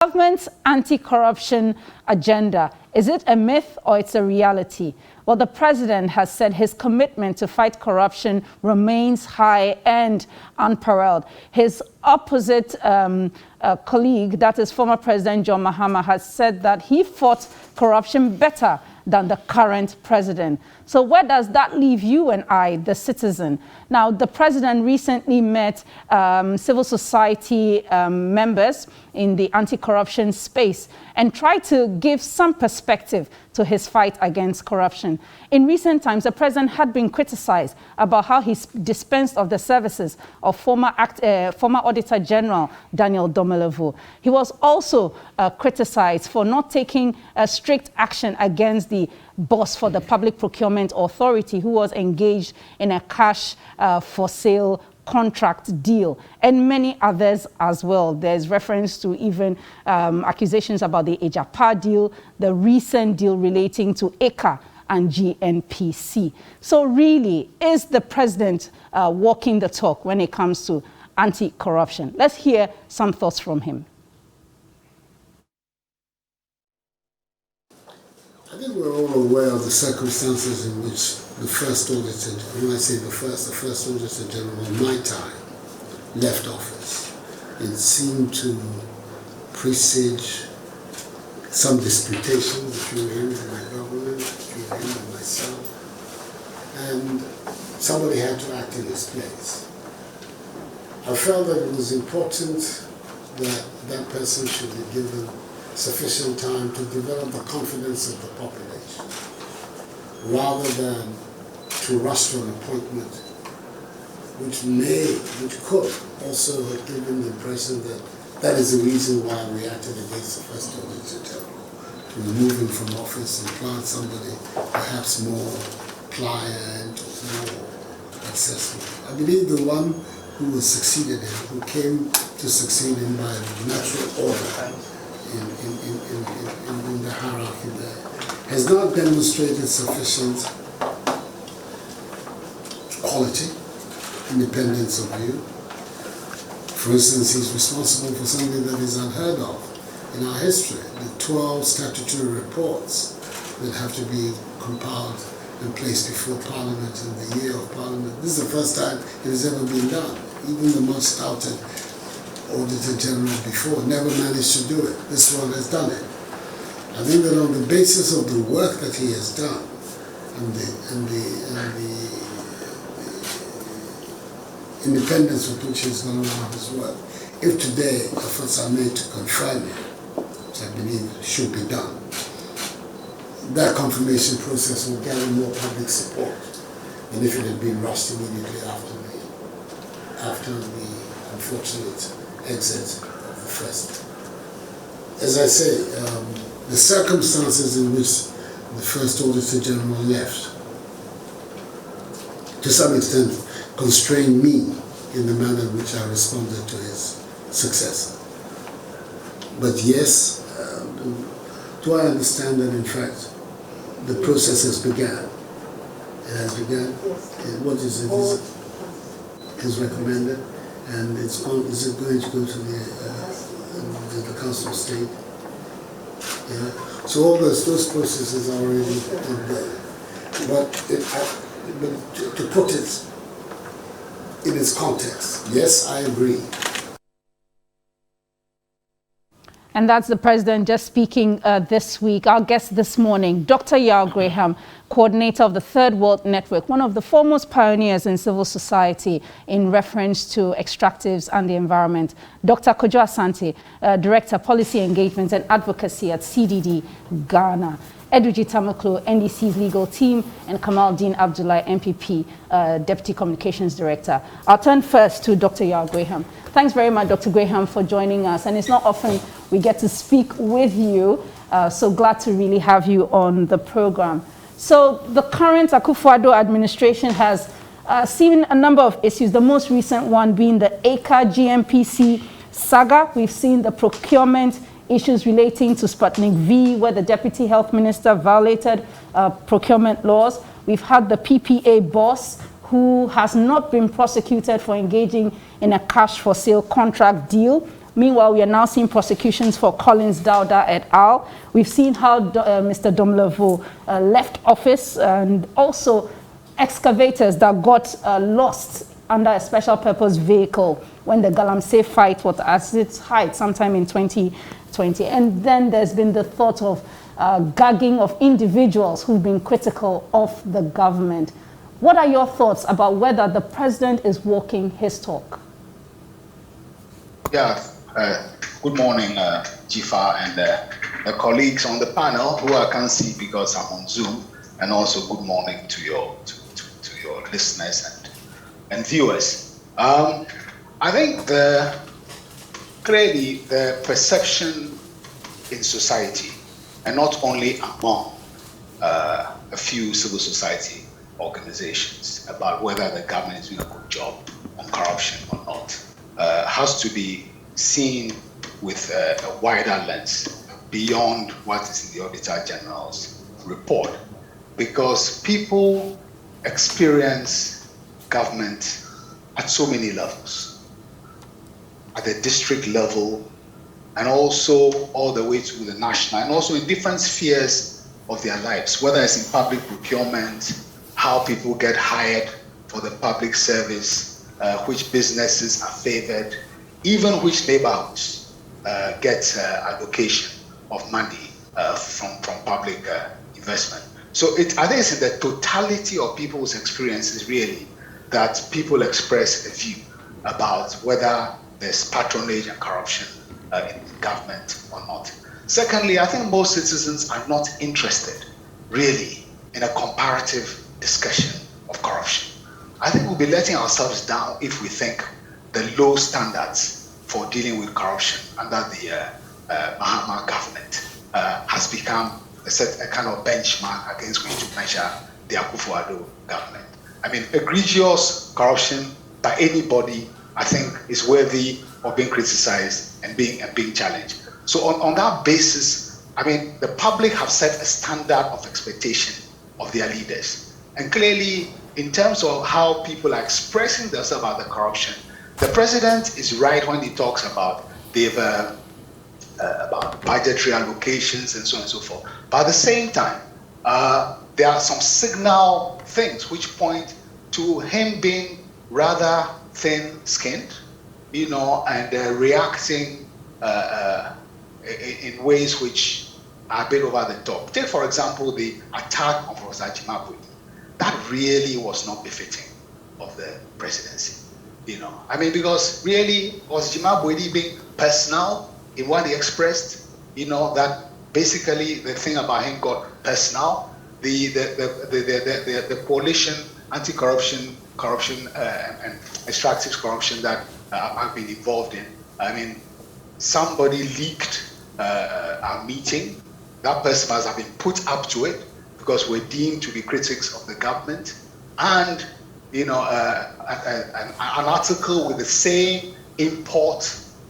Government's anti-corruption agenda, is it a myth or it's a reality? Well, the president has said his commitment to fight corruption remains high and unparalleled. His opposite colleague, that is former President John Mahama, has said that he fought corruption better than the current president. So where does that leave you and I, the citizen? Now, the president recently met civil society members in the anti-corruption space and tried to give some perspective to his fight against corruption. In recent times, the president had been criticized about how he dispensed of the services of former Auditor General Daniel Domelevu. He was also criticized for not taking strict action against the boss for the Public Procurement Authority, who was engaged in a cash for sale contract deal, and many others as well. There's reference to even accusations about the Ejapa deal, the recent deal relating to ECA and GNPC. So really, is the president walking the talk when it comes to anti-corruption? Let's hear some thoughts from him. I think we're all aware of the circumstances in which the first auditor, when I say the first auditor general in my time, left office. It seemed to presage some disputation between him and my government, between him and myself, and somebody had to act in his place. I felt that it was important that that person should be given sufficient time to develop the confidence of the population, rather than to rush to an appointment which could also have given the impression that that is the reason why we acted against the first Auditor General, to remove him from office and plant somebody perhaps more pliant or more accessible. I believe the one who succeeded him, who came to succeed him by natural order, in the hierarchy there, has not demonstrated sufficient quality, independence of view. For instance, he's responsible for something that is unheard of in our history, the 12 statutory reports that have to be compiled and placed before Parliament in the year of Parliament. This is the first time it has ever been done. Even the much touted Auditor General before never managed to do it. This one has done it. I think that on the basis of the work that he has done and the independence with which he's gone about his work, if today efforts are made to confirm him, which I believe should be done, that confirmation process will gather more public support than if it had been rushed immediately after the unfortunate exit of the first. As I say, the circumstances in which the first Auditor General left, to some extent, constrained me in the manner in which I responded to his successor. But yes, do I understand that in fact the process has begun? It has begun? Yes. What is it? Is recommended? And is it going to go to the Council of State? Yeah. So all those processes are already in there. But to put it in its context, yes, I agree. And that's the president just speaking this week. Our guest this morning, Dr. Yao Graham, coordinator of the Third World Network, one of the foremost pioneers in civil society in reference to extractives and the environment. Dr. Kojo Asante, Director, Policy Engagement and Advocacy at CDD, Ghana. Eduji Tamaklo, NDC's legal team, and Kamaldeen Abdullahi, MPP, Deputy Communications Director. I'll turn first to Dr. Yao Graham. Thanks very much, Dr. Graham, for joining us. And it's not often we get to speak with you, so glad to really have you on the program. So the current Akufo-Addo administration has seen a number of issues, the most recent one being the ECA GNPC saga. We've seen the procurement issues relating to Sputnik V, where the Deputy Health Minister violated procurement laws. We've had the PPA boss who has not been prosecuted for engaging in a cash for sale contract deal. Meanwhile, we are now seeing prosecutions for Collins Dowda et al. We've seen how Mr. Domlevo left office, and also excavators that got lost under a special purpose vehicle when the Galamsey fight was at its height sometime in 2020. And then there's been the thought of gagging of individuals who've been critical of the government. What are your thoughts about whether the president is walking his talk? Yeah, good morning, Jifa, and the colleagues on the panel who I can't see because I'm on Zoom, and also good morning to your listeners and viewers. I think clearly the perception in society, and not only among a few civil society organizations, about whether the government is doing a good job on corruption or not, has to be seen with a wider lens beyond what is in the Auditor General's report, because people experience government at so many levels, at the district level, and also all the way to the national, and also in different spheres of their lives, whether it's in public procurement, how people get hired for the public service, which businesses are favored, even which neighborhoods get allocation of money from public investment. So I think it's in the totality of people's experiences really that people express a view about whether there's patronage and corruption in government or not. Secondly, I think most citizens are not interested really in a comparative discussion of corruption. I think we'll be letting ourselves down if we think the low standards for dealing with corruption under the Mahama government has become a kind of benchmark against which to measure the Akufo-Addo government. I mean, egregious corruption by anybody, I think, is worthy of being criticized and being challenged. So on that basis, I mean, the public have set a standard of expectation of their leaders. And clearly, in terms of how people are expressing themselves about the corruption, the president is right when he talks about about budgetary allocations and so on and so forth. But at the same time, there are some signal things which point to him being rather thin-skinned, and reacting in ways which are a bit over the top. Take, for example, the attack on Professor Jimabwe. That really was not befitting of the presidency. I mean, because really was Jimabwe being personal in what he expressed, that basically the thing about him got personal. The coalition, anti-corruption, and extractive corruption that I've been involved in. I mean, somebody leaked our meeting. That person must have been put up to it because we're deemed to be critics of the government. And, an article with the same import,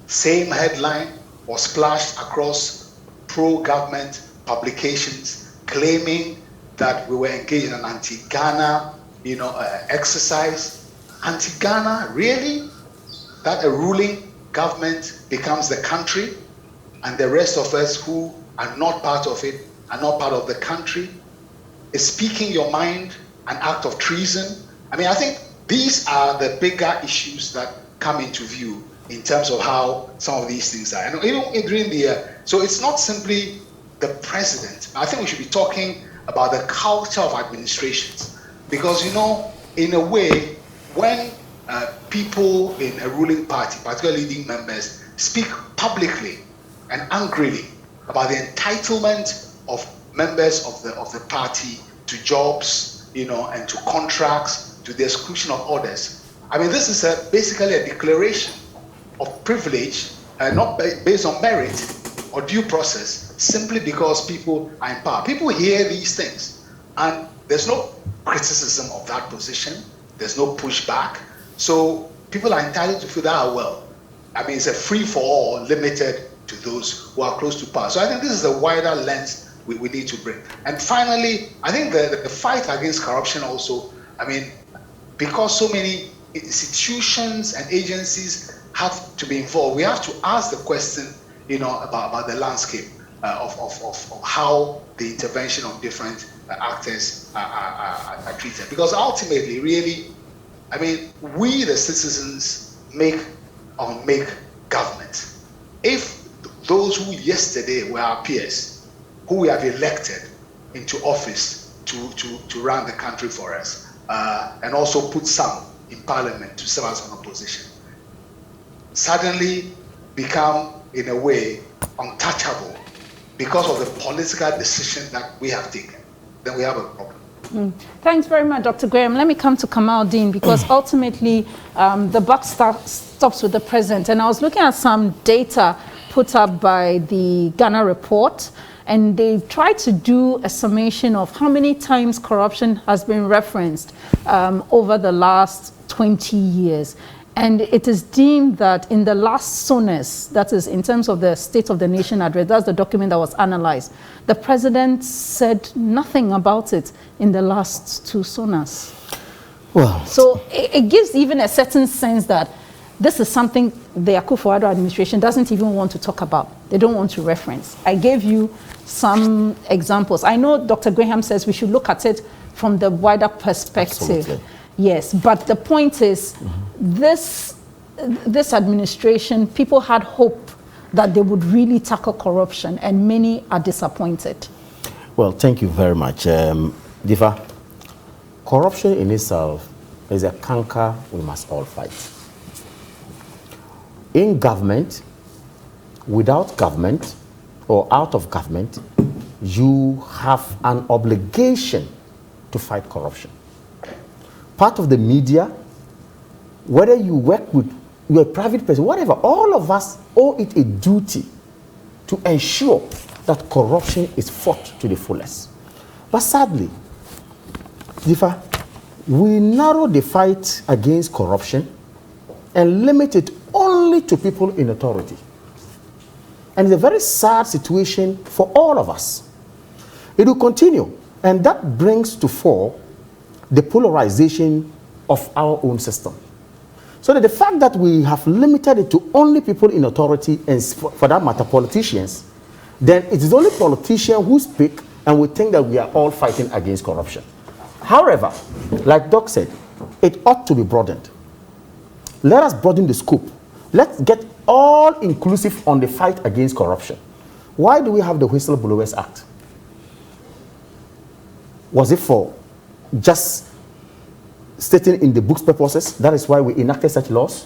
same headline was splashed across pro-government publications claiming that we were engaged in an anti-Ghana, exercise. Anti-Ghana, really? That a ruling government becomes the country and the rest of us who are not part of it, are not part of the country? Is speaking your mind an act of treason? I mean, I think these are the bigger issues that come into view in terms of how some of these things are. And even during so it's not simply the president. I think we should be talking about the culture of administrations. Because, in a way, when people in a ruling party, particularly leading members, speak publicly and angrily about the entitlement of members of the party to jobs, and to contracts, to the exclusion of others. I mean, this is basically a declaration of privilege, not based on merit or due process, simply because people are in power. People hear these things, and there's no criticism of that position. There's no pushback. So people are entitled to feel that, well, I mean, it's a free-for-all limited to those who are close to power. So I think this is a wider lens we need to bring. And finally, I think the fight against corruption also, I mean, because so many institutions and agencies have to be involved. We have to ask the question, about the landscape of how the intervention of different actors are treated. Because ultimately, really, we the citizens make government. If those who yesterday were our peers, who we have elected into office to run the country for us, and also put some in parliament to serve as an opposition, suddenly become, in a way, untouchable because of the political decision that we have taken, then we have a problem. Thanks very much, Dr. Graham. Let me come to Kamaldeen, because ultimately the buck stops with the president. And I was looking at some data put up by the Ghana report, and they tried to do a summation of how many times corruption has been referenced over the last 20 years. And it is deemed that in the last SONAS, that is in terms of the State of the Nation address, that's the document that was analyzed, the president said nothing about it in the last two SONAS. Well, so it gives even a certain sense that this is something the Akufo-Addo administration doesn't even want to talk about. They don't want to reference. I gave you some examples. I know Dr. Graham says we should look at it from the wider perspective. Absolutely. Yes, but the point is, this administration, people had hope that they would really tackle corruption, and many are disappointed. Well, thank you very much. Diva, corruption in itself is a canker we must all fight. In government, without government, or out of government, you have an obligation to fight corruption. Part of the media, whether you work with, you're a private person, whatever, all of us owe it a duty to ensure that corruption is fought to the fullest. But sadly, Difa, we narrow the fight against corruption and limit it only to people in authority. And it's a very sad situation for all of us. It will continue, and that brings to fore the polarization of our own system. So that the fact that we have limited it to only people in authority, and for that matter, politicians, then it is only politicians who speak, and we think that we are all fighting against corruption. However, like Doc said, it ought to be broadened. Let us broaden the scope. Let's get all inclusive on the fight against corruption. Why do we have the Whistleblowers Act? Was it for just stating in the book's purposes? That is why we enacted such laws.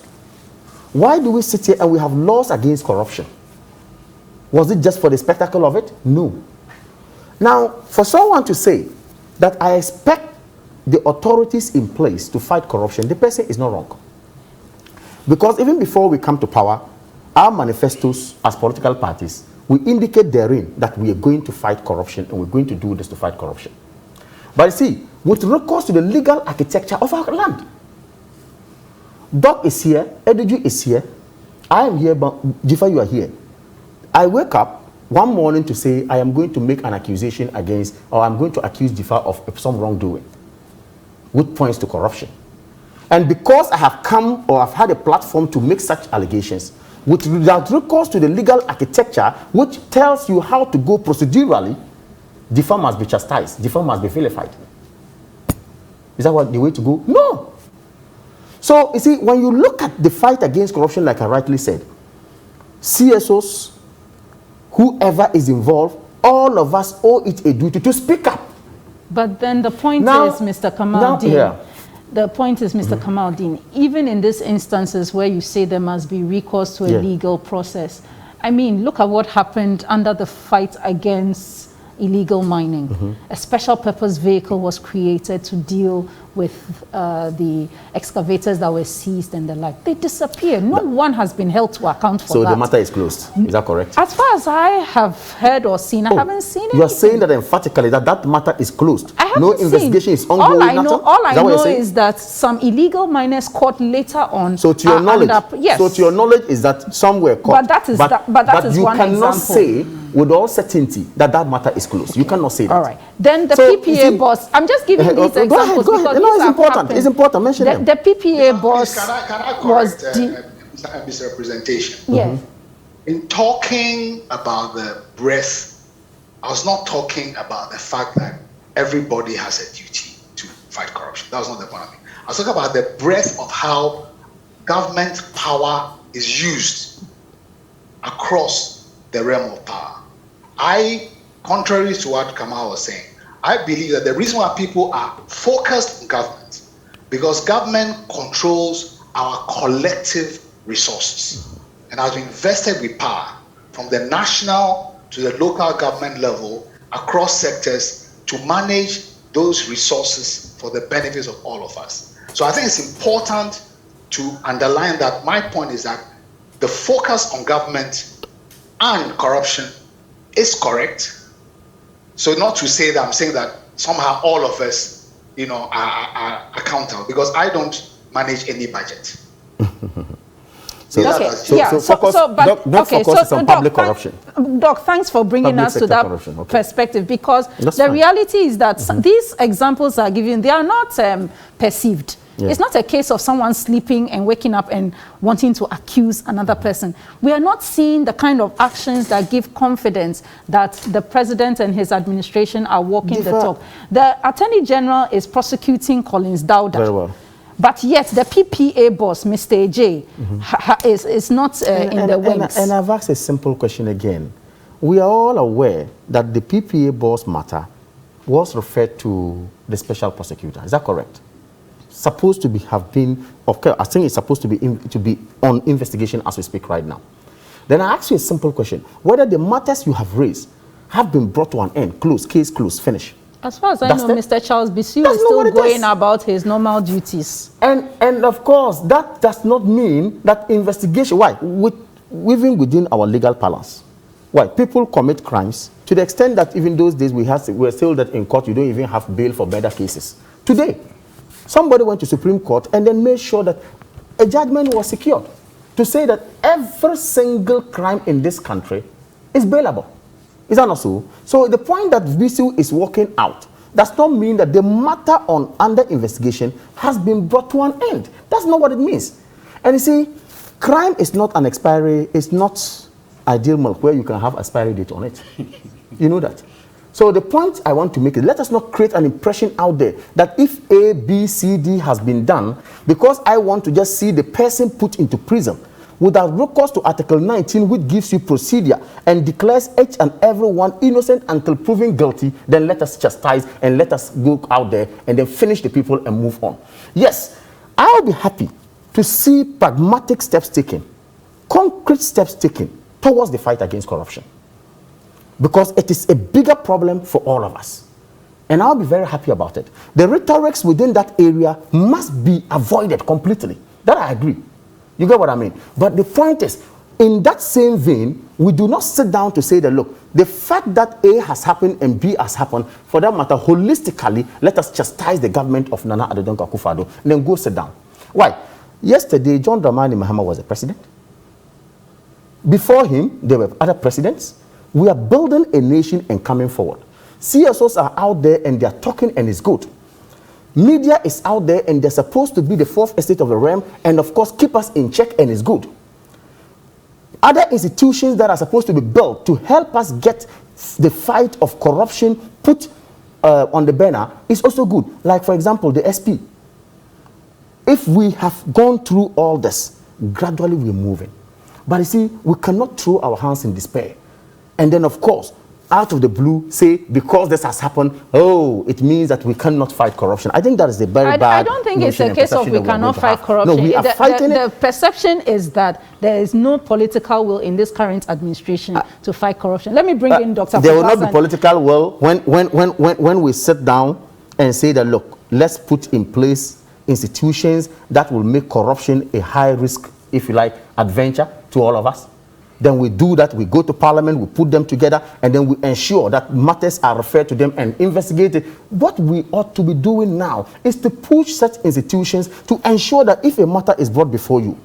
Why do we sit here and we have laws against corruption? Was it just for the spectacle of it? No. Now, for someone to say that I expect the authorities in place to fight corruption, the person is not wrong. Because even before we come to power, our manifestos as political parties, we indicate therein that we are going to fight corruption and we're going to do this to fight corruption. But you see, with recourse to the legal architecture of our land, Doc is here, Ediju is here, I am here, but Jifa, you are here. I wake up one morning to say I am going to make an accusation against, or I'm going to accuse Jifa of some wrongdoing, which points to corruption. And because I have come or I've had a platform to make such allegations, without recourse to the legal architecture, which tells you how to go procedurally, Jifa must be chastised, Jifa must be vilified. Is that what the way to go? No. So, you see, when you look at the fight against corruption, like I rightly said, CSOs, whoever is involved, all of us owe it a duty to speak up. But then the point is, Mr. Kamaldeen, the point is, Mr. Kamaldeen, even in these instances where you say there must be recourse to a legal process, I mean, look at what happened under the fight against illegal mining. A special purpose vehicle was created to deal with the excavators that were seized and the like. They disappeared. No one has been held to account for that. So the matter is closed. Is that correct? As far as I have heard or seen, I haven't seen anything. You are saying that emphatically that matter is closed. I haven't no investigation is ongoing. All I know is that some illegal miners caught later on. So to your knowledge, so to your knowledge is that some were caught. But that is you one cannot example. say with all certainty that matter is closed. You cannot say that. All right. Then the PPA boss, I'm just giving these examples because it's important. It's important. Mention them. The PPA boss can I correct misrepresentation. Yes. In talking about the breadth, I was not talking about the fact that everybody has a duty to fight corruption. That was not the point of it. I was talking about the breadth of how government power is used across the realm of power. Contrary to what Kamal was saying, I believe that the reason why people are focused on government, because government controls our collective resources and has been invested with power from the national to the local government level across sectors to manage those resources for the benefits of all of us. So I think it's important to underline that my point is that the focus on government and corruption is correct. So not to say that I'm saying that somehow all of us, are accountable, because I don't manage any budget. Focus on public corruption. Doc, thanks for bringing us to that perspective, because the reality is that these examples are given, they are not perceived. Yeah. It's not a case of someone sleeping and waking up and wanting to accuse another person. We are not seeing the kind of actions that give confidence that the president and his administration are walking the talk. The Attorney General is prosecuting Collins Dowda. Very well. But yet the PPA boss, Mr. J, is not in the wings. And I've asked a simple question again. We are all aware that the PPA boss matter was referred to the special prosecutor. Is that correct? Supposed to have been, okay, I think it's supposed to be on investigation as we speak right now. Then I ask you a simple question: whether the matters you have raised have been brought to an end, case closed, finish. As far as I know, Mr. Charles Bisu is still going about his normal duties. And of course, that does not mean that investigation. Why? Even within our legal balance, why people commit crimes to the extent that even those days we were still that in court you don't even have bail for murder cases. Today, somebody went to Supreme Court and then made sure that a judgment was secured to say that every single crime in this country is bailable. Is that not so? So the point that Bisu is working out does not mean that the matter under investigation has been brought to an end. That's not what it means. And you see, crime is not an expiry, it's not ideal milk where you can have expiry date on it. You know that. So the point I want to make is, let us not create an impression out there that if A, B, C, D has been done, because I want to just see the person put into prison without recourse to Article 19, which gives you procedure and declares each and every one innocent until proven guilty, then let us chastise and let us go out there and then finish the people and move on. Yes, I'll be happy to see pragmatic steps taken, concrete steps taken towards the fight against corruption, because it is a bigger problem for all of us. And I'll be very happy about it. The rhetorics within that area must be avoided completely. That I agree. You get what I mean? But the point is, in that same vein, we do not sit down to say that, look, the fact that A has happened and B has happened, for that matter, holistically, let us chastise the government of Nana Addo Dankwa Akufo-Addo, and then go sit down. Why? Yesterday, John Dramani Mahama was the president. Before him, there were other presidents. We are building a nation and coming forward. CSOs are out there and they are talking, and it's good. Media is out there and they're supposed to be the fourth estate of the realm and of course keep us in check, and it's good. Other institutions that are supposed to be built to help us get the fight of corruption put on the banner is also good. Like for example, the SP. If we have gone through all this, gradually we're moving. But you see, we cannot throw our hands in despair. And then of course, out of the blue, say, because this has happened, oh, it means that we cannot fight corruption. I think that is a very bad. I don't think it's a case of we cannot fight corruption. No, we are fighting it. The perception is that there is no political will in this current administration to fight corruption. Let me bring in Dr. There will not be political will when we sit down and say that, look, let's put in place institutions that will make corruption a high risk, if you like, adventure to all of us. Then we do that, we go to Parliament, we put them together, and then we ensure that matters are referred to them and investigated. What we ought to be doing now is to push such institutions to ensure that if a matter is brought before you,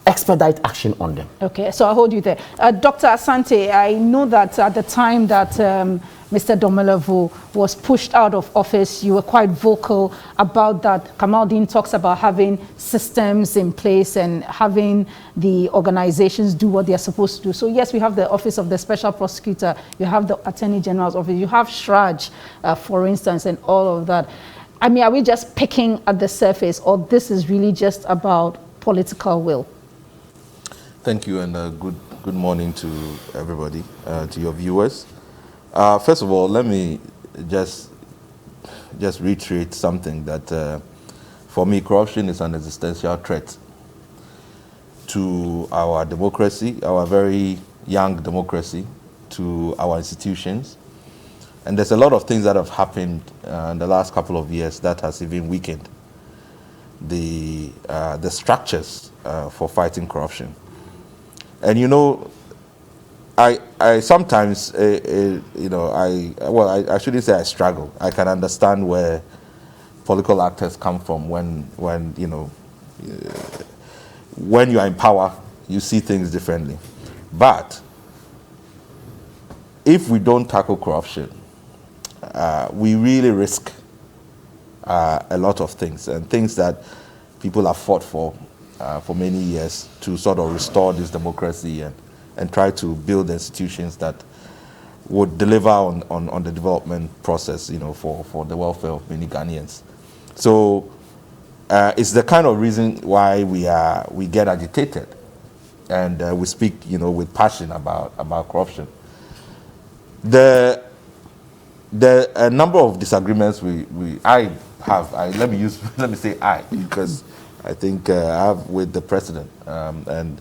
expedite action on them. Okay, so I'll hold you there. Dr. Asante, I know that at the time that Mr. Domelevo was pushed out of office. You were quite vocal about that. Kamaldeen talks about having systems in place and having the organizations do what they're supposed to do. So yes, we have the Office of the Special Prosecutor, you have the Attorney General's Office, you have SHRAJ, for instance, and all of that. I mean, are we just picking at the surface, or this is really just about political will? Thank you, and good morning to everybody, to your viewers. First of all, let me just reiterate something that for me, corruption is an existential threat to our democracy, our very young democracy, to our institutions. And there's a lot of things that have happened in the last couple of years that has even weakened the structures for fighting corruption. And you know, I sometimes, I shouldn't say I struggle. I can understand where political actors come from when you are in power, you see things differently. But if we don't tackle corruption, we really risk a lot of things, and things that people have fought for many years to sort of restore this democracy and try to build institutions that would deliver on the development process, for the welfare of many Ghanaians. So it's the kind of reason why we get agitated, and we speak, with passion about corruption. The a number of disagreements I have. Let me say I, because I think I have with the president, and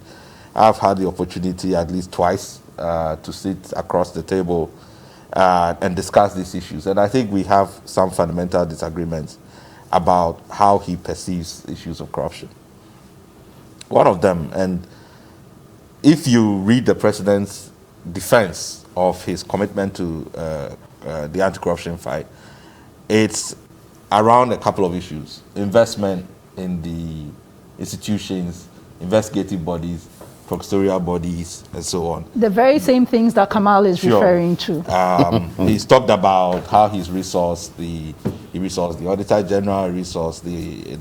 I've had the opportunity at least twice to sit across the table and discuss these issues. And I think we have some fundamental disagreements about how he perceives issues of corruption. One of them, and if you read the president's defense of his commitment to the anti-corruption fight, it's around a couple of issues: investment in the institutions, investigative bodies, prosecutorial bodies, and so on. The very same things that Kamal is referring to. He's talked about how he's resourced the Auditor General, resourced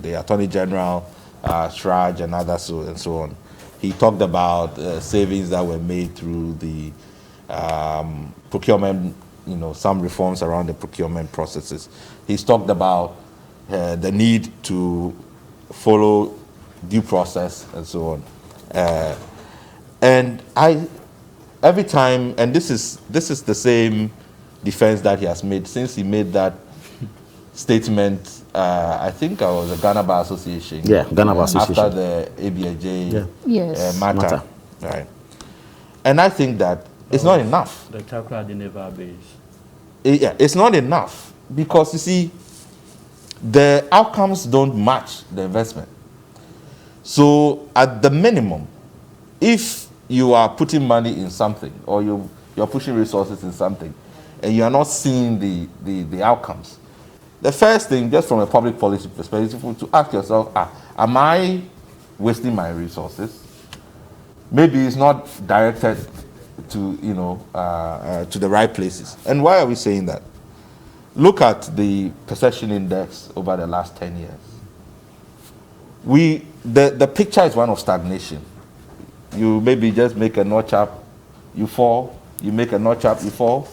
the Attorney General, SHRAJ, and others, and so on. He talked about savings that were made through the procurement, some reforms around the procurement processes. He's talked about the need to follow due process and so on. And every time, and this is the same defense that he has made since he made that statement. I think I was a Ghana Bar Association. Yeah, Ghana Bar Association. After the ABAJ matter. Right. And I think that it's not enough. The Chakra Dineva base. It's not enough, because you see, the outcomes don't match the investment. So at the minimum, if you are putting money in something, or you're pushing resources in something, and you are not seeing the outcomes, the first thing, just from a public policy perspective, is to ask yourself, am I wasting my resources? Maybe it's not directed to to the right places. And why are we saying that? Look at the perception index over the last 10 years. The picture is one of stagnation. You maybe just make a notch up, you fall. You make a notch up, you fall.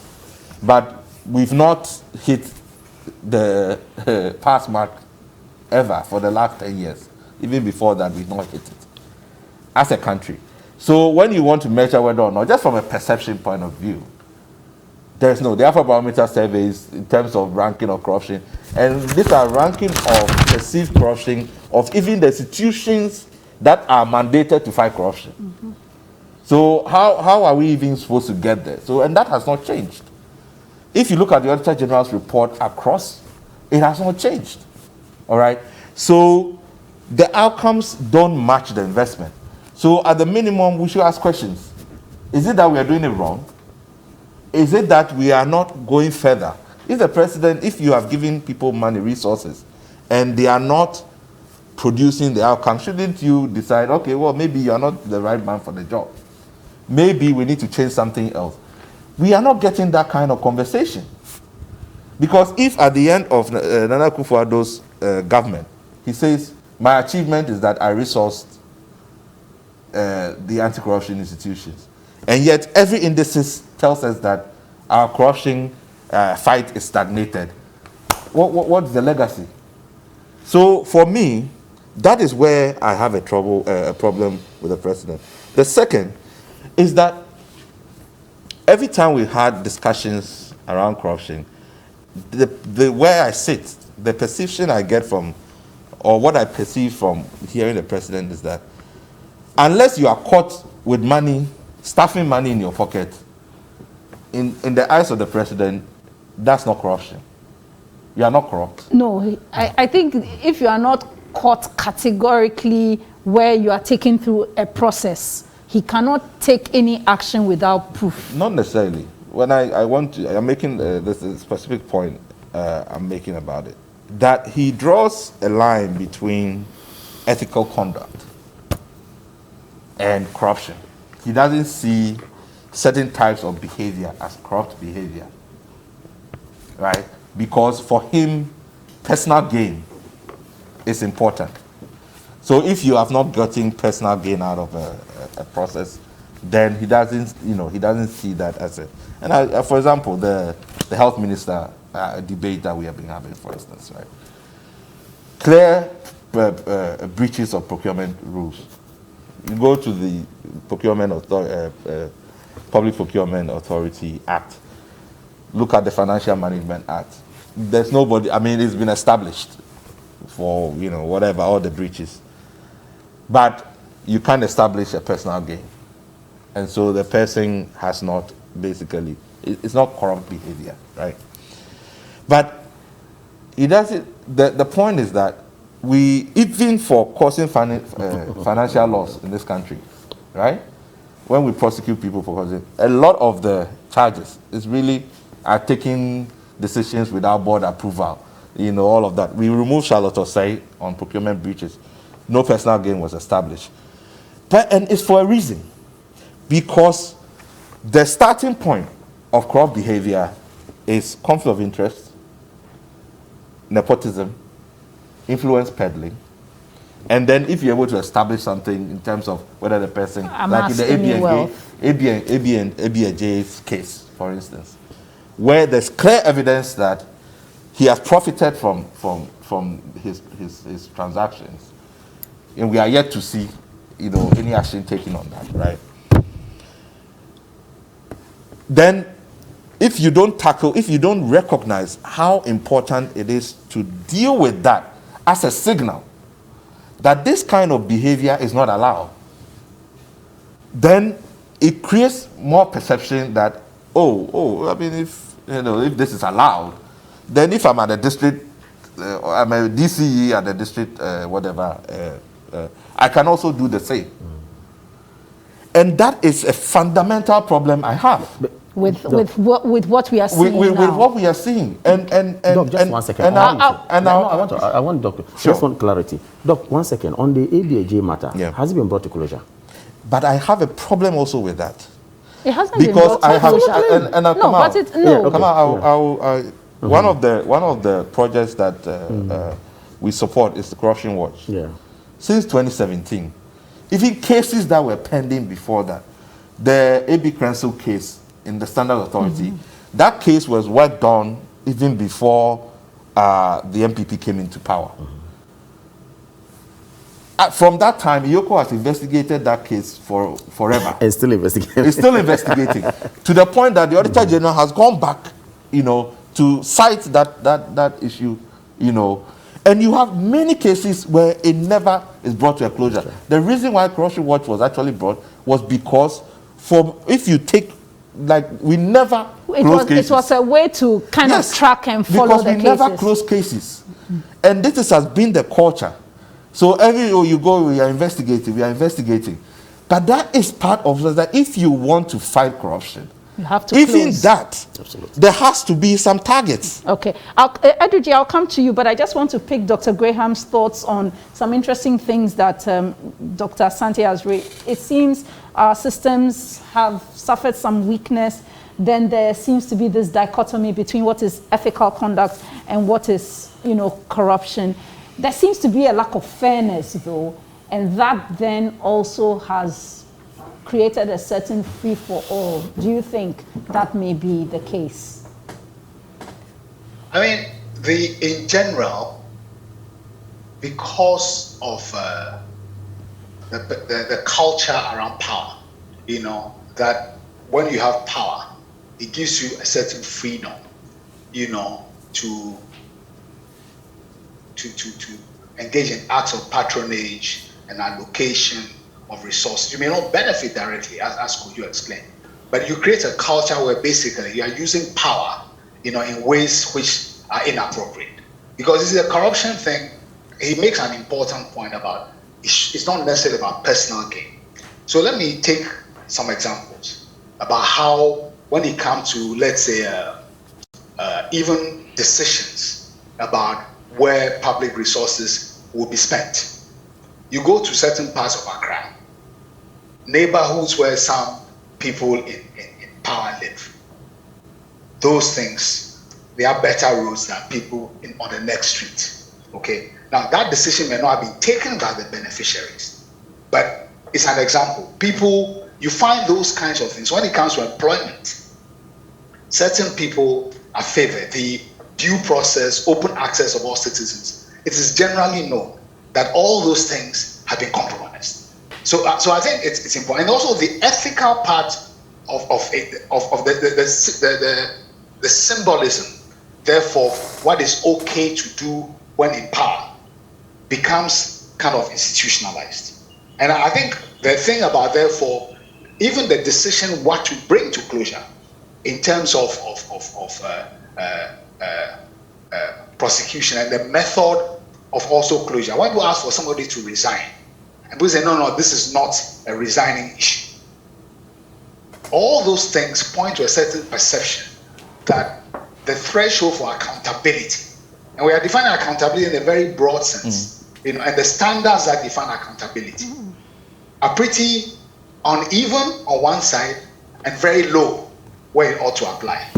But we've not hit the pass mark ever for the last 10 years. Even before that, we've not hit it as a country. So when you want to measure whether or not, just from a perception point of view, the Afrobarometer surveys in terms of ranking of corruption, and these are ranking of perceived corruption of even the institutions that are mandated to fight corruption. Mm-hmm. So how are we even supposed to get there? So, and that has not changed. If you look at the Auditor General's report across, it has not changed. All right? So the outcomes don't match the investment. So at the minimum, we should ask questions. Is it that we are doing it wrong? Is it that we are not going further? If you have given people money, resources, and they are not producing the outcome, shouldn't you decide, okay, well, maybe you're not the right man for the job? Maybe we need to change something else. We are not getting that kind of conversation. Because if at the end of Nana Akufo-Addo's government, he says, my achievement is that I resourced the anti-corruption institutions, and yet every indices tells us that our corruption fight is stagnated, what's the legacy? So for me, that is where I have a problem with the president. The second is that every time we had discussions around corruption, the where I sit, the perception I get from, or what I perceive from hearing the president is that unless you are caught with money, stuffing money in your pocket, in the eyes of the president, that's not corruption. You are not corrupt. No, I think if you are not caught categorically where you are taken through a process, he cannot take any action without proof. Not necessarily. When I'm making this is a specific point I'm making about it, that he draws a line between ethical conduct and corruption. He doesn't see certain types of behavior as corrupt behavior, right? Because for him, personal gain is important. So if you have not gotten personal gain out of a process, then he doesn't see that as a. And for example, the health minister debate that we have been having, for instance, right? Clear breaches of procurement rules. You go to the Public Procurement Authority Act. Look at the Financial Management Act. There's nobody. I mean, it's been established for whatever, all the breaches, but you can't establish a personal gain, and so the person has not basically. It's not corrupt behavior, right? But it doesn't. The point is that we, even for causing financial loss in this country, right? When we prosecute people for causing, a lot of the charges is really are taking decisions without board approval, all of that. We removed Charlotte Osei on procurement breaches. No personal gain was established. And it's for a reason. Because the starting point of corrupt behavior is conflict of interest, nepotism, influence peddling, and then if you're able to establish something in terms of whether the person, like in the ABNJ's case, for instance, where there's clear evidence that he has profited from his transactions, and we are yet to see, any action taken on that, right? Then, if you don't recognize how important it is to deal with that as a signal that this kind of behavior is not allowed, then it creates more perception that, I mean, if this is allowed, then if I'm at a district, I'm a DCE at the district, I can also do the same. And that is a fundamental problem I have. With what we are seeing with now. what we are seeing. And Doc, just 1 second. I want Doctor. Sure. Just want clarity. Doc, 1 second. On the ABAJ matter, has it been brought to closure? But I have a problem also with that. It hasn't because been I have one of the projects that we support is the Corruption Watch. Yeah. Since 2017, even cases that were pending before that, the A.B. Cransell case in the Standard Authority, that case was worked on even before the MPP came into power. From that time, Yoko has investigated that case forever. It's still investigating. It's still investigating. To the point that the Auditor General has gone back, to cite that issue, And you have many cases where it never is brought to a closure. Okay. The reason why Corruption Watch was actually brought was because if you take, we never close cases. It was a way to kind of track and follow the cases. Because we never close cases. And this has been the culture. So everywhere you go, we are investigating. But that is part of that. If you want to fight corruption, you have to even close. that, absolutely, there has to be some targets. Okay. Edudzi, I'll come to you, but I just want to pick Dr. Graham's thoughts on some interesting things that Dr. Asante has raised. It seems our systems have suffered some weakness. then there seems to be this dichotomy between what is ethical conduct and what is, corruption. There seems to be a lack of fairness, though, and that then also has created a certain free-for-all. Do you think that may be the case? I mean, in general, because of the culture around power, that when you have power, it gives you a certain freedom, to engage in acts of patronage and allocation of resources. You may not benefit directly, as could you explain, but you create a culture where basically you are using power, in ways which are inappropriate. Because this is a corruption thing. He makes an important point about it's not necessarily about personal gain. So let me take some examples about how, when it comes to, let's say, even decisions about where public resources will be spent. You go to certain parts of Accra, neighborhoods where some people in power live. Those things, they are better roads than people on the next street. Okay. Now that decision may not have been taken by the beneficiaries, but it's an example. People, you find those kinds of things when it comes to employment. Certain people are favored. The due process, open access of all citizens. It is generally known that all those things have been compromised. So I think it's important, and also the ethical part of the symbolism. Therefore, what is okay to do when in power becomes kind of institutionalized. And I think the thing about, therefore, even the decision what to bring to closure in terms of prosecution and the method of also closure. When you ask for somebody to resign, and people say, no, this is not a resigning issue. All those things point to a certain perception that the threshold for accountability, and we are defining accountability in a very broad sense, and the standards that define accountability are pretty uneven on one side and very low where it ought to apply.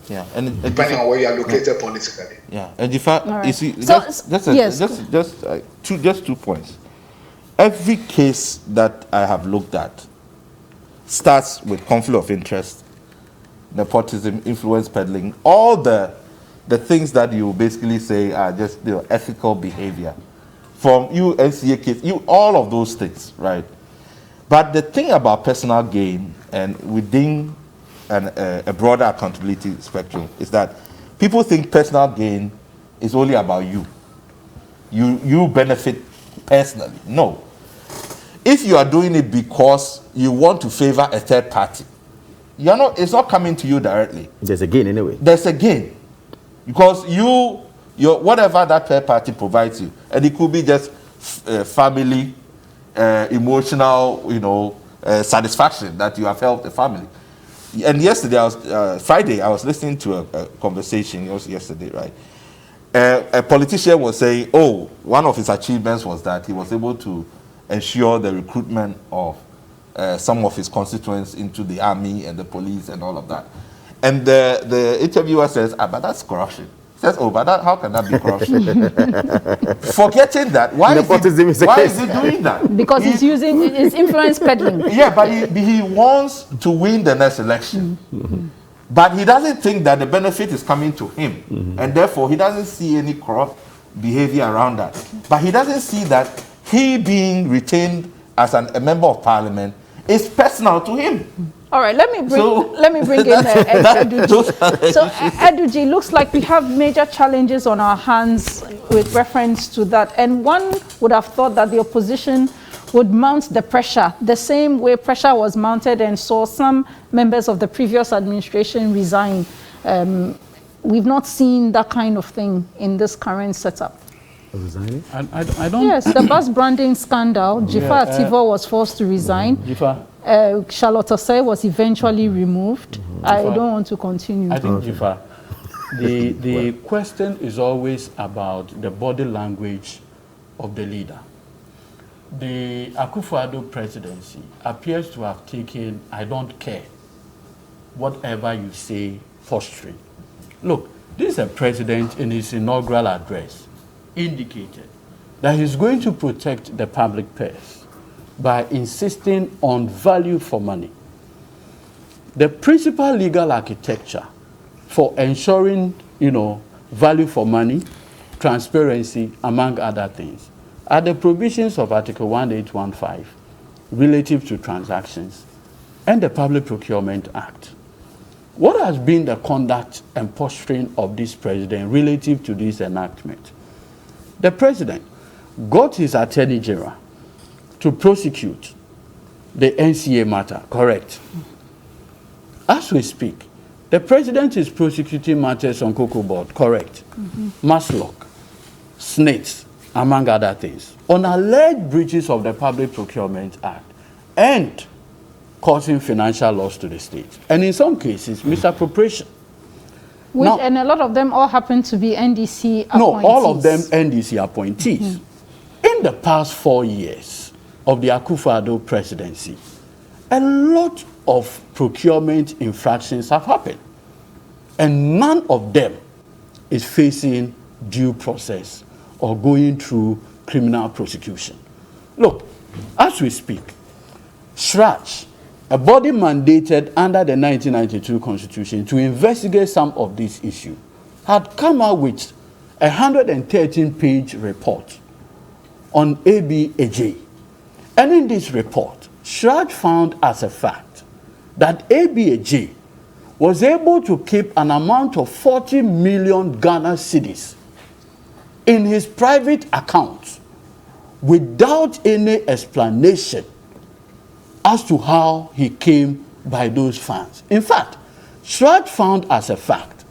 Yeah, and depending on where you are located politically. Yeah, and if I, right. you see, Yes. just 2 points. Every case that I have looked at starts with conflict of interest, nepotism, influence peddling, all the things that you basically say are just ethical behavior. From NCA case, all of those things, right? But the thing about personal gain and within a broader accountability spectrum is that people think personal gain is only about you. You benefit personally. No. If you are doing it because you want to favor a third party, it's not coming to you directly. There's a gain anyway. There's a gain. Because your whatever that third party provides you, and it could be just family, emotional, satisfaction that you have helped the family. And yesterday, Friday, I was listening to a conversation. It was yesterday, right? A politician was saying, one of his achievements was that he was able to ensure the recruitment of some of his constituents into the army and the police and all of that. And the interviewer says, but that's corruption. He says, but how can that be corruption? Forgetting that, why is he doing that? Because he's using his influence peddling. Yeah, but he wants to win the next election. Mm-hmm. But he doesn't think that the benefit is coming to him. Mm-hmm. And therefore, he doesn't see any corrupt behavior around that. But he doesn't see that he being retained as a member of parliament is personal to him. All right, let me bring in Eduji. So Eduji, looks like we have major challenges on our hands with reference to that. And one would have thought that the opposition would mount the pressure the same way pressure was mounted and saw some members of the previous administration resign. We've not seen that kind of thing in this current setup. Resigning? I don't. Yes, the bus branding scandal. Jifar Ativo was forced to resign. Charlotte Osei was eventually removed. I don't want to continue. I think, Jifar, the question is always about the body language of the leader. The Akufo-Addo presidency appears to have taken I don't care whatever you say posturing. Look, this is a president in his inaugural address indicated that he's going to protect the public purse by insisting on value for money. The principal legal architecture for ensuring, value for money, transparency, among other things, are the provisions of Article 1815 relative to transactions and the Public Procurement Act. What has been the conduct and posturing of this president relative to this enactment? The president got his Attorney General to prosecute the NCA matter, correct? As we speak, the president is prosecuting matters on Cocoa Board, correct? Maslock, snakes, among other things, on alleged breaches of the Public Procurement Act and causing financial loss to the state. And in some cases, misappropriation. And a lot of them all happen to be NDC appointees. No, all of them NDC appointees. In the past 4 years of the Akufo-Addo presidency, a lot of procurement infractions have happened. And none of them is facing due process or going through criminal prosecution. Look, as we speak, SRAJ, a body mandated under the 1992 Constitution to investigate some of these issues, had come out with a 113-page report on ABAJ. And in this report, SRAJ found as a fact that ABAJ was able to keep an amount of 40 million Ghana cedis in his private accounts without any explanation as to how he came by those funds. In fact, SRAJ found as a fact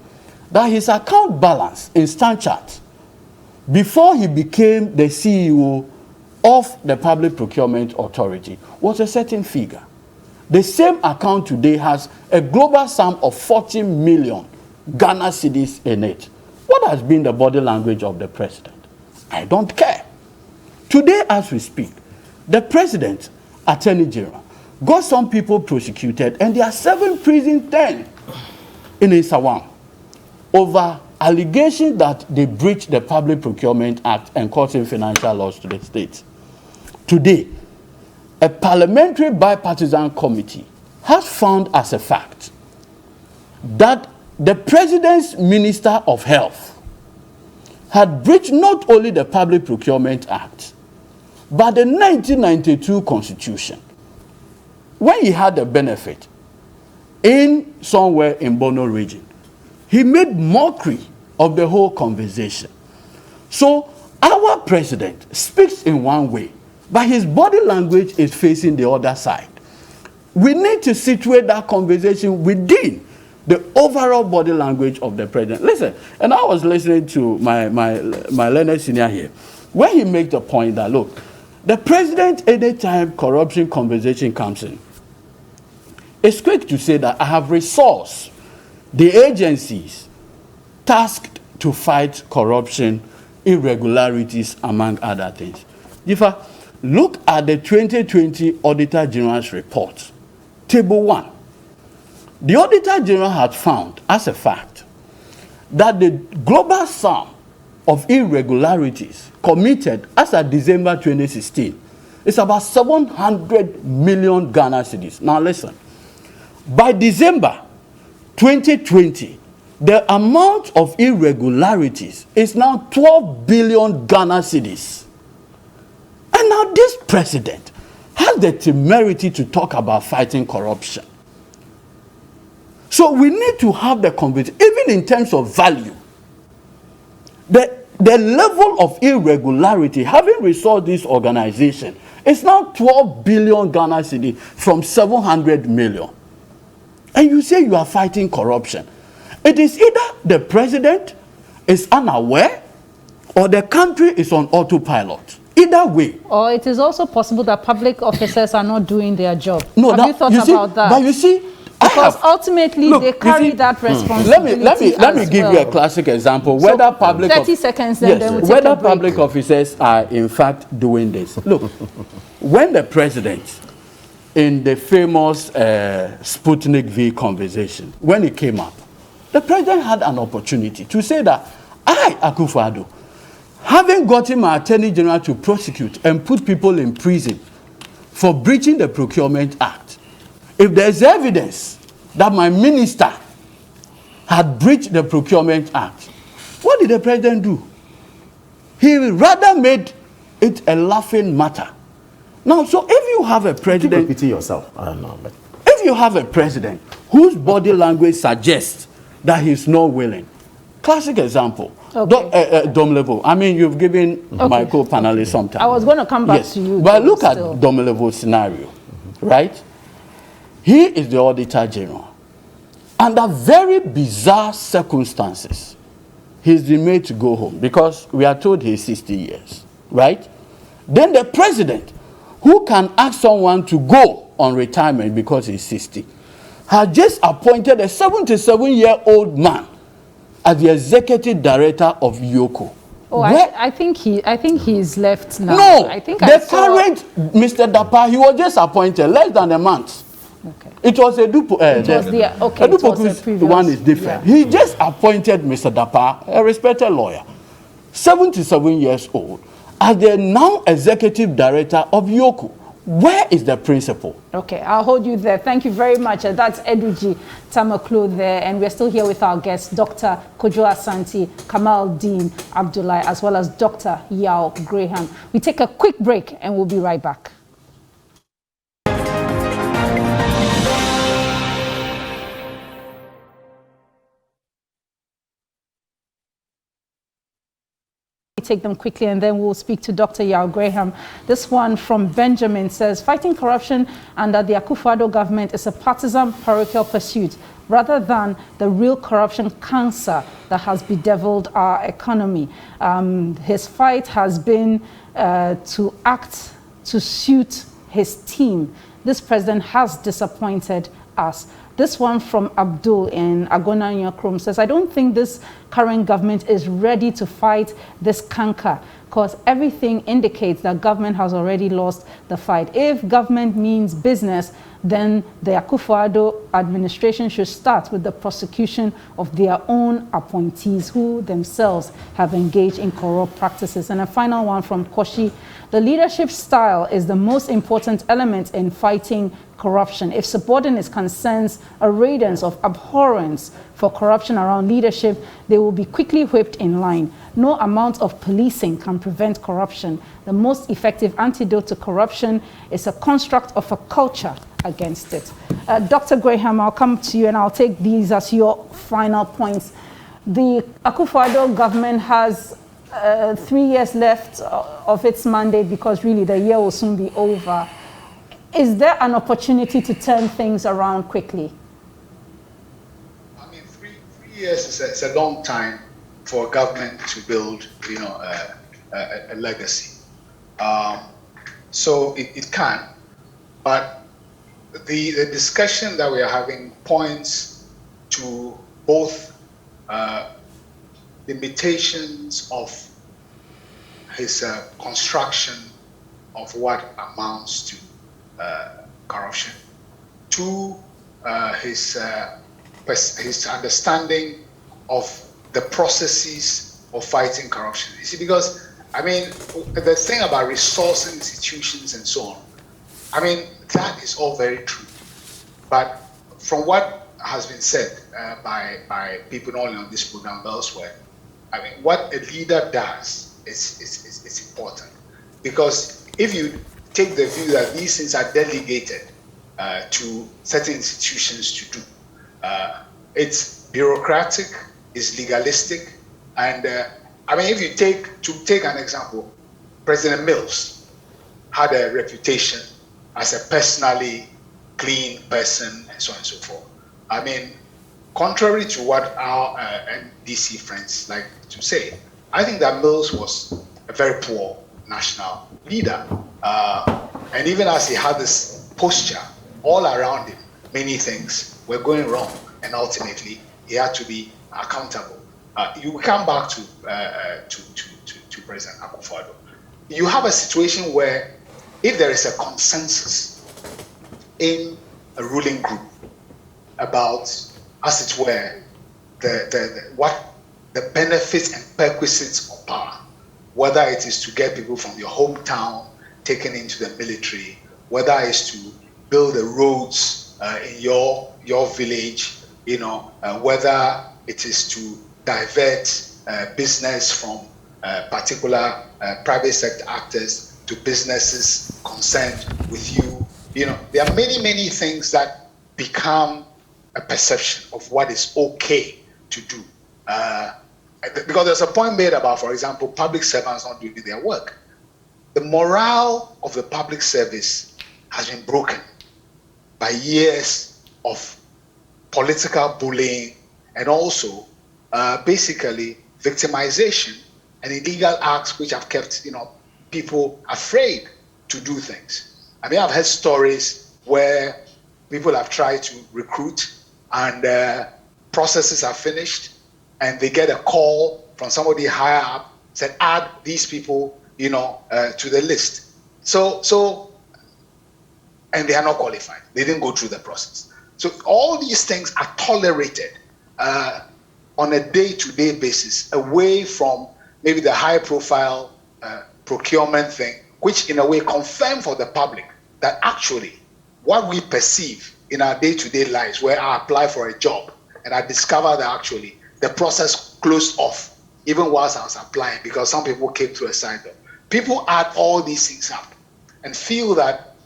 that his account balance in StanChart before he became the CEO of the Public Procurement Authority was a certain figure. The same account today has a global sum of 40 million Ghana cedis in it. What has been the body language of the president? I don't care. Today, as we speak, the president, Attorney General, got some people prosecuted, and there are 7 prison terms in Isawam over allegations that they breached the Public Procurement Act and causing financial loss to the state. Today, a parliamentary bipartisan committee has found as a fact that the president's Minister of Health had breached not only the Public Procurement Act, but the 1992 Constitution. When he had the benefit in somewhere in Bono region, he made mockery of the whole conversation. So our president speaks in one way, but his body language is facing the other side. We need to situate that conversation within the overall body language of the president. Listen, and I was listening to my learned senior here, where he made the point that, look, the president, anytime corruption conversation comes in, it's quick to say that I have resourced the agencies tasked to fight corruption, irregularities, among other things. Jifa, look at the 2020 Auditor General's report, Table 1. The Auditor General had found as a fact that the global sum of irregularities committed as of December 2016 is about 700 million Ghana cedis. Now listen, by December 2020, the amount of irregularities is now 12 billion Ghana cedis. And now this president has the temerity to talk about fighting corruption. So we need to have the conversation, even in terms of value. The level of irregularity, having resolved this organization, is now 12 billion Ghana cedi from 700 million. And you say you are fighting corruption. It is either the president is unaware or the country is on autopilot. Either way. Or it is also possible that public officers are not doing their job. No, have you thought about that? But you see, because ultimately they carry that responsibility. Let me give you a classic example. So whether public 30 seconds, then we'll take whether a break. public officers are in fact doing this. Look, when the president in the famous Sputnik V conversation, when it came up, the president had an opportunity to say that I, Akufo-Addo, having gotten my attorney general to prosecute and put people in prison for breaching the Procurement Act, if there's evidence that my minister had breached the Procurement Act, what did the president do? He rather made it a laughing matter. Now, so if you have a president... Keep repeating yourself. I don't know, but... If you have a president whose body language suggests that he's not willing, classic example, Dom Levo. I mean, you've given my co-panelist some time. I was going to come back to you. But look at Dom Levo's scenario, right? He is the Auditor General. Under very bizarre circumstances, he's been made to go home because we are told he's 60 years, right? Then the president, who can ask someone to go on retirement because he's 60, has just appointed a 77-year-old man as the executive director of Yoko. Oh, I think he's left now. No, I think the current Mr. Dapa, he was just appointed less than a month. Okay. It was a Dupo. One is different. Yeah. He just appointed Mr. Dapa, a respected lawyer, 77 years old, as the now executive director of Yoko. Where is the principle? Okay, I'll hold you there. Thank you very much. That's Eduji Tamaklo there, and we're still here with our guests, Dr. Kojo Asante, Kamal Dean Abdullahi, as well as Dr. Yao Graham. We take a quick break, and we'll be right back. Take them quickly and then we'll speak to Dr. Yao Graham. This one from Benjamin says, fighting corruption under the Akufo-Addo government is a partisan parochial pursuit rather than the real corruption cancer that has bedeviled our economy. His fight has been to act to suit his team. This president has disappointed us. This one from Abdul in Agona Nyakrom says, I don't think this current government is ready to fight this canker because everything indicates that government has already lost the fight. If government means business, then the Akufo-Addo administration should start with the prosecution of their own appointees who themselves have engaged in corrupt practices. And a final one from Koshi, the leadership style is the most important element in fighting corruption. If subordinates can sense a radiance of abhorrence for corruption around leadership, they will be quickly whipped in line. No amount of policing can prevent corruption. The most effective antidote to corruption is a construct of a culture against it. Dr. Graham, I'll come to you and I'll take these as your final points. The Akufo-Addo government has 3 years left of its mandate because really the year will soon be over. Is there an opportunity to turn things around quickly? I mean, three years is a long time for a government to build, a legacy. So it can, but the discussion that we are having points to both limitations of his construction of what amounts to corruption, to his understanding of the processes of fighting corruption. You see, because I mean, the thing about resourcing institutions and so on, I mean, that is all very true. But from what has been said by people not only on this program but elsewhere, I mean, what a leader does is important. Because if you take the view that these things are delegated to certain institutions to do, it's bureaucratic, it's legalistic, and I mean, if you take an example, President Mills had a reputation as a personally clean person and so on and so forth. I mean, contrary to what our NDC friends like to say, I think that Mills was a very poor national leader. And even as he had this posture all around him, many things were going wrong, and ultimately he had to be accountable. You come back to President Akufo-Addo. You have a situation where if there is a consensus in a ruling group about, as it were, what the benefits and perquisites of power, whether it is to get people from your hometown taken into the military, whether it's to build the roads in your village, whether it is to divert business from particular private sector actors to businesses concerned with you. There are many things that become a perception of what is okay to do. Because there's a point made about, for example, public servants not doing their work. The morale of the public service has been broken by years of political bullying and also basically victimization and illegal acts which have kept people afraid to do things. I mean, I've heard stories where people have tried to recruit and processes are finished and they get a call from somebody higher up, said add these people to the list. So and they are not qualified. They didn't go through the process. So all these things are tolerated on a day-to-day basis, away from maybe the high-profile procurement thing, which in a way confirm for the public that actually what we perceive in our day-to-day lives, where I apply for a job and I discover that actually the process closed off even whilst I was applying because some people came through a side door. People add all these things up and feel that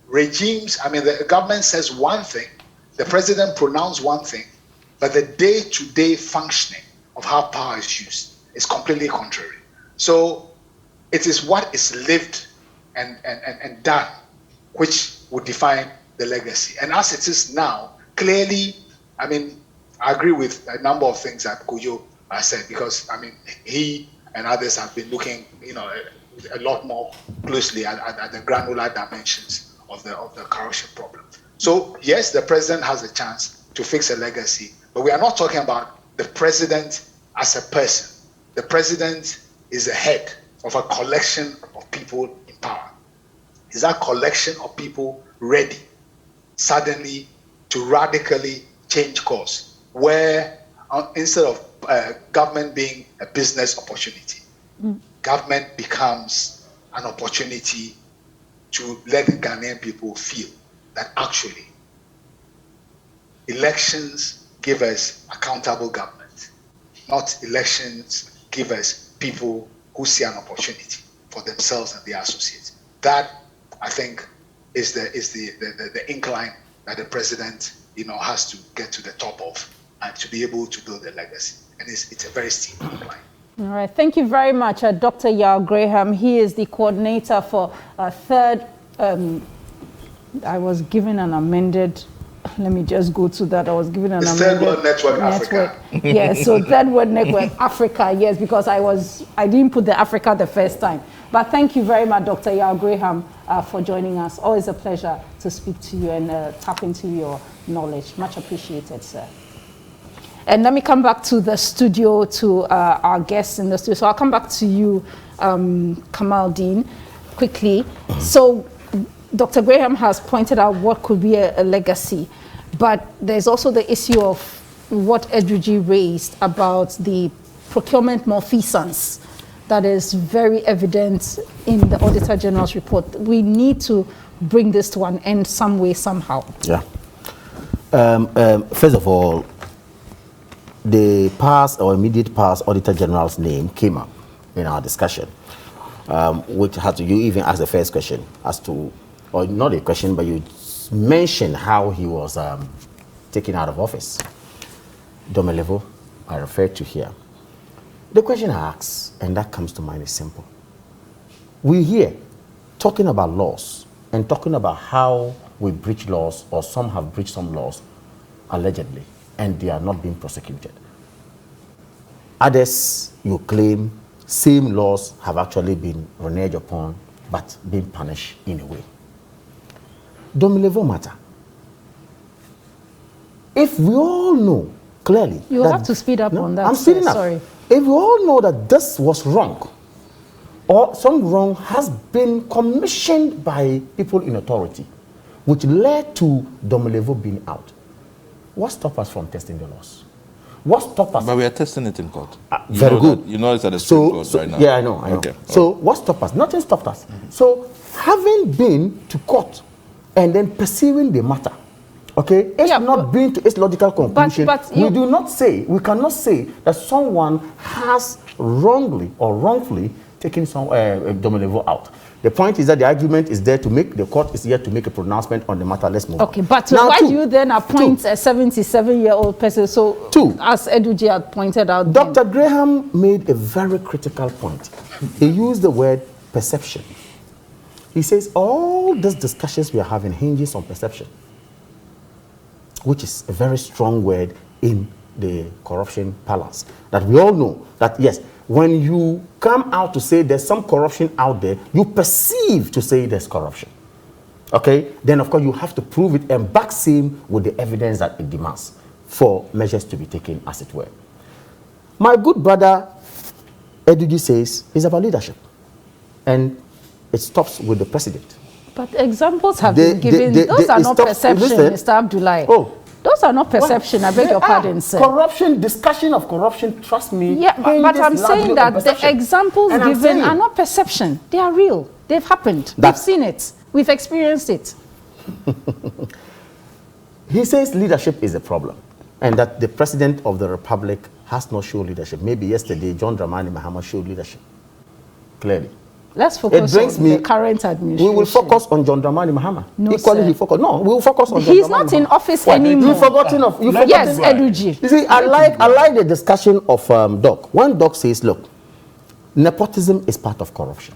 regimes, the government says one thing, the president pronounced one thing, but the day-to-day functioning of how power is used is completely contrary. So it is what is lived and done which would define the legacy. And as it is now, clearly, I agree with a number of things that Kojo said, because he and others have been looking a lot more closely at the granular dimensions of the corruption problem. So yes, the president has a chance to fix a legacy, but we are not talking about the president as a person. The president is the head of a collection of people in power. Is that collection of people ready suddenly to radically change course, where instead of government being a business opportunity, government becomes an opportunity to let the Ghanaian people feel that actually elections give us accountable government, not elections give us people who see an opportunity for themselves and their associates. That, I think, is the incline that the president has to get to the top of and to be able to build a legacy. And it's a very steep incline. All right, thank you very much, Dr. Yao Graham. He is the coordinator for third. I was given an amended. Let me just go to that. I was given an amended. Third World Network Africa. Yes, so Third World Network Africa. Yes, because I didn't put the Africa the first time. But thank you very much, Dr. Yao Graham, for joining us. Always a pleasure to speak to you and tap into your knowledge. Much appreciated, sir. And let me come back to the studio, to our guests in the studio. So I'll come back to you, Kamaldeen, quickly. So Dr. Graham has pointed out what could be a legacy, but there's also the issue of what Edruji raised about the procurement malfeasance that is very evident in the Auditor General's report. We need to bring this to an end some way, somehow. Yeah. First of all, the past or immediate past Auditor General's name came up in our discussion, which had to, you even asked the first question as to, or not a question, but you mentioned how he was taken out of office. Domelevo, I referred to here. The question I ask, and that comes to mind, is simple. We're here talking about laws and talking about how we breach laws, or some have breached some laws, allegedly, and they are not being prosecuted. Others, you claim, same laws have actually been reneged upon, but being punished in a way. Domelevo matter. If we all know clearly, you have to speed up on that. I'm speeding up. Sorry. If we all know that this was wrong, or some wrong has been commissioned by people in authority, which led to Domolevo being out. What stopped us from testing the laws? What stopped us? But we are testing it in court. Very good. You know it's at the Supreme Court right now. Yeah, I know. Okay. So what stopped us? Nothing stopped us. So having been to court and then pursuing the matter, okay, it's not been to its logical conclusion. We cannot say that someone has wrongly or wrongfully taken some Domolevo out. The point is that the argument is there to make, the court is here to make a pronouncement on the matter. Let's move on. Okay, but now, why do you then appoint a 77-year-old person? So, as Eduji had pointed out, Dr. Graham made a very critical point. He used the word perception. He says all these discussions we are having hinges on perception, which is a very strong word in the corruption balance. That we all know that, yes, when you come out to say there's some corruption out there, you perceive to say there's corruption. Okay? Then, of course, you have to prove it and back same with the evidence that it demands for measures to be taken, as it were. My good brother, Eduji, says it's about leadership. And it stops with the president. But examples have been given. Those are not perception, Mr. Abdullahi. Oh. Those are not perception. I beg your pardon, sir. Corruption, discussion of corruption, trust me. Yeah, but I'm saying that the examples given are not perception. They are real. They've happened. We've seen it. We've experienced it. He says leadership is a problem and that the president of the republic has not shown leadership. Maybe yesterday, John Dramani Mahama showed leadership. Clearly. Let's focus on the current administration. We will focus on John Dramani Mahama. No, equally, sir. we will focus on John He's Dramani not Mahama. in office anymore. You've forgotten of. Yes, Eduji. You see, I like the discussion of Doc. When Doc says, look, nepotism is part of corruption.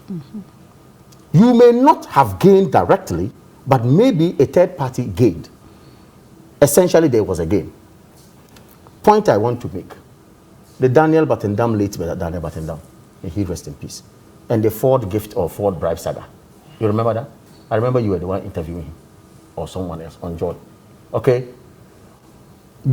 You may not have gained directly, but maybe a third party gained. Essentially, there was a gain. Point I want to make. The Daniel Batendam, late Daniel Batendam, may he rest in peace. And the Ford gift or Ford bribe saga. You remember that? I remember you were the one interviewing him or someone else on John. Okay?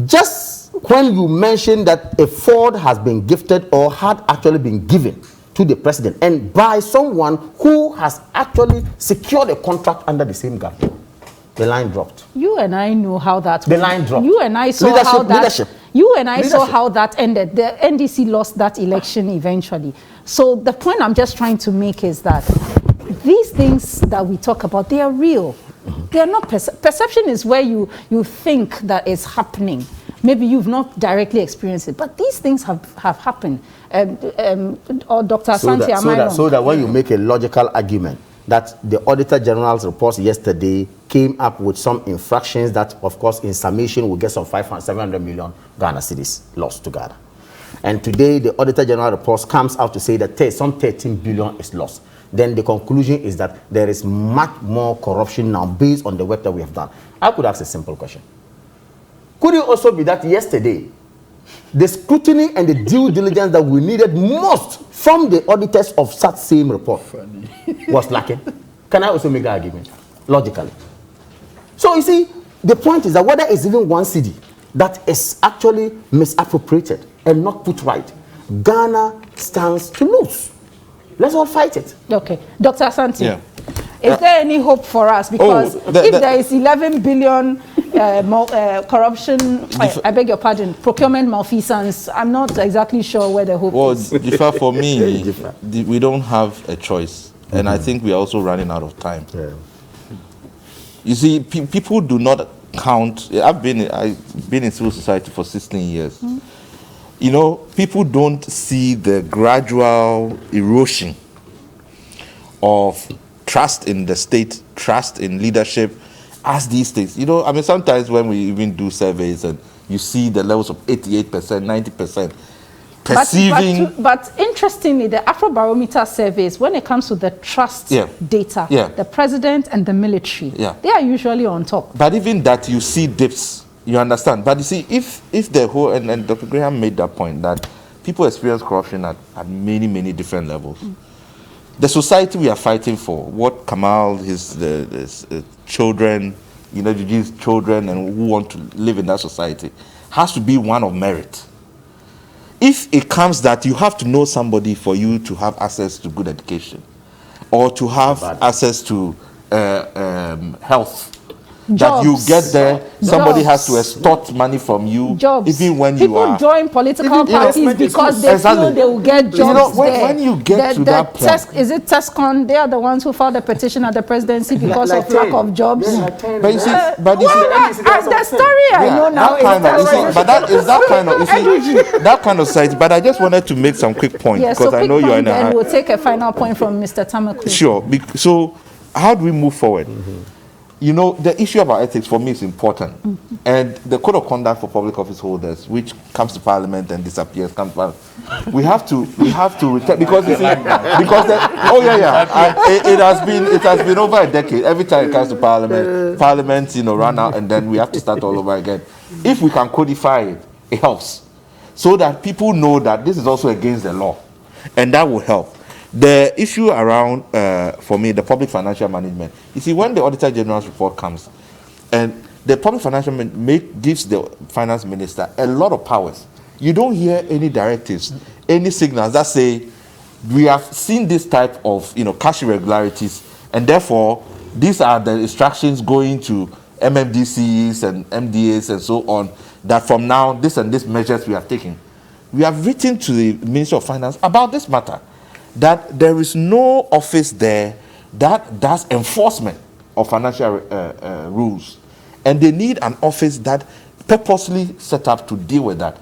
Just when you mentioned that a Ford has been gifted or had actually been given to the president and by someone who has actually secured a contract under the same government, the line dropped. You and I know how that The line dropped. You and I saw how that saw how that ended. The NDC lost that election eventually. So the point I'm just trying to make is that these things that we talk about, they are real. They are not perception is where you think that it's happening. Maybe you've not directly experienced it, but these things have happened. Or Dr. Asante, so that when you make a logical argument that the Auditor General's report yesterday came up with some infractions that, of course, in summation will get some 700 million Ghana cedis lost to Ghana. And today, the Auditor General report comes out to say that some 13 billion is lost. Then the conclusion is that there is much more corruption now based on the work that we have done. I could ask a simple question. Could it also be that yesterday, the scrutiny and the due diligence that we needed most from the auditors of such same report was lacking? Can I also make that argument? Logically. So you see, the point is that whether it's even one city that is actually misappropriated and not put right, Ghana stands to lose. Let's all fight it. Okay. Dr. Asante, Yeah. Is there any hope for us? Because if there is 11 billion corruption, I beg your pardon, procurement malfeasance, I'm not exactly sure where the hope is. Well, for me, we don't have a choice. And I think we are also running out of time. Yeah. You see, people do not count. I've been in civil society for 16 years. You know, people don't see the gradual erosion of trust in the state, trust in leadership as these things. You know, I mean, sometimes when we even do surveys and you see the levels of 88%, 90%, perceiving... But interestingly, the Afrobarometer surveys, when it comes to the trust data, the president and the military, they are usually on top. But even that, you see dips, you understand. But you see, if the whole, and Dr. Graham made that point, that people experience corruption at many, many different levels. The society we are fighting for, what Kamal, his children, you know, his children and who want to live in that society, has to be one of merit. If it comes that you have to know somebody for you to have access to good education or to have access to health that you Jobs. get there, somebody has Jobs. to extort money from you, Jobs. even when People you are. join political parties investment is because good. they Exactly. feel they will get jobs You know, there. when you get to that point. Is it Tescon? They are the ones who filed a petition at the presidency because of lack of jobs. But you see, but you see, The story I know now that kind of, is you see, but that is that kind of, you see, that kind of site. But I just wanted to make some quick points Yeah, because so I know quick you're in point, then a. we'll take a final point from Mr. Tamaku. Sure. So, how do we move forward? You know, the issue about ethics for me is important, and the code of conduct for public office holders, which comes to Parliament and disappears, we have to return because you see, because it has been over a decade. Every time it comes to Parliament, you know, run out, and then we have to start all over again. If we can codify it, it helps, so that people know that this is also against the law, and that will help. The issue around, for me, the public financial management. You see, when the Auditor General's report comes, and the public financial management gives the finance minister a lot of powers, you don't hear any directives, any signals that say, we have seen this type of, you know, cash irregularities, and therefore, these are the instructions going to MMDCs and MDAs and so on, that from now, this and this measures we have taken. We have written to the Ministry of Finance about this matter, that there is no office there that does enforcement of financial rules. And they need an office that purposely set up to deal with that.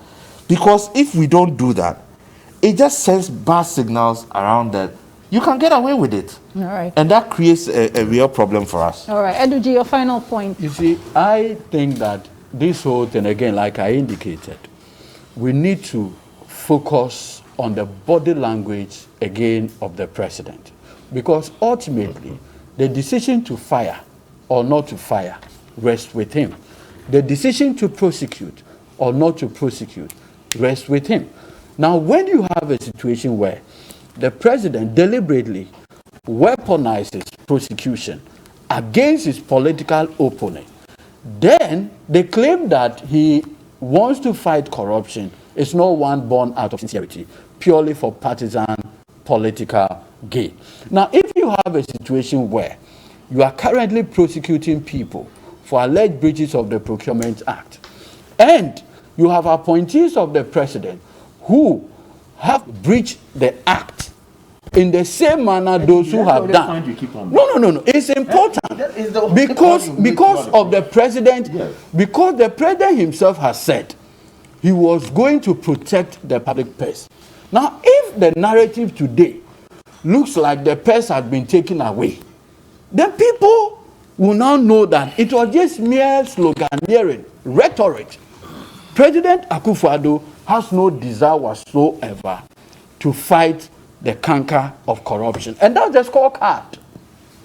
Because if we don't do that, it just sends bad signals around that you can get away with it. All right. And that creates a real problem for us. All right. Eduji, your final point. You see, I think that this whole thing, again, like I indicated, we need to focus on the body language, again, of the president. Because ultimately, the decision to fire or not to fire rests with him. The decision to prosecute or not to prosecute rests with him. Now, when you have a situation where the president deliberately weaponizes prosecution against his political opponent, then they claim that he wants to fight corruption. It's not one born out of sincerity, purely for partisan political gain. Now, if you have a situation where you are currently prosecuting people for alleged breaches of the Procurement Act, and you have appointees of the president who have breached the act in the same manner those who have done. No. It's important because of the president, because the president himself has said he was going to protect the public purse. Now, if the narrative today looks like the purse has been taken away, then people will now know that it was just mere sloganeering, rhetoric. President Akufo-Addo has no desire whatsoever to fight the canker of corruption. And that's the scorecard.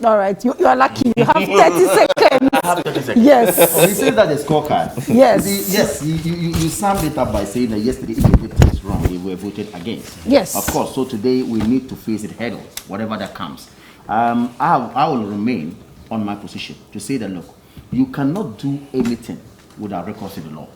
All right. You are lucky. You have 30 seconds. I have 30 seconds. Yes. He says that the scorecard. Yes. Yes, you summed it up by saying that yesterday, if the victory is wrong, they were voted against. Yes. Of course, so today we need to face it head on, whatever that comes. I will remain on my position to say that, look, you cannot do anything without recourse to the law.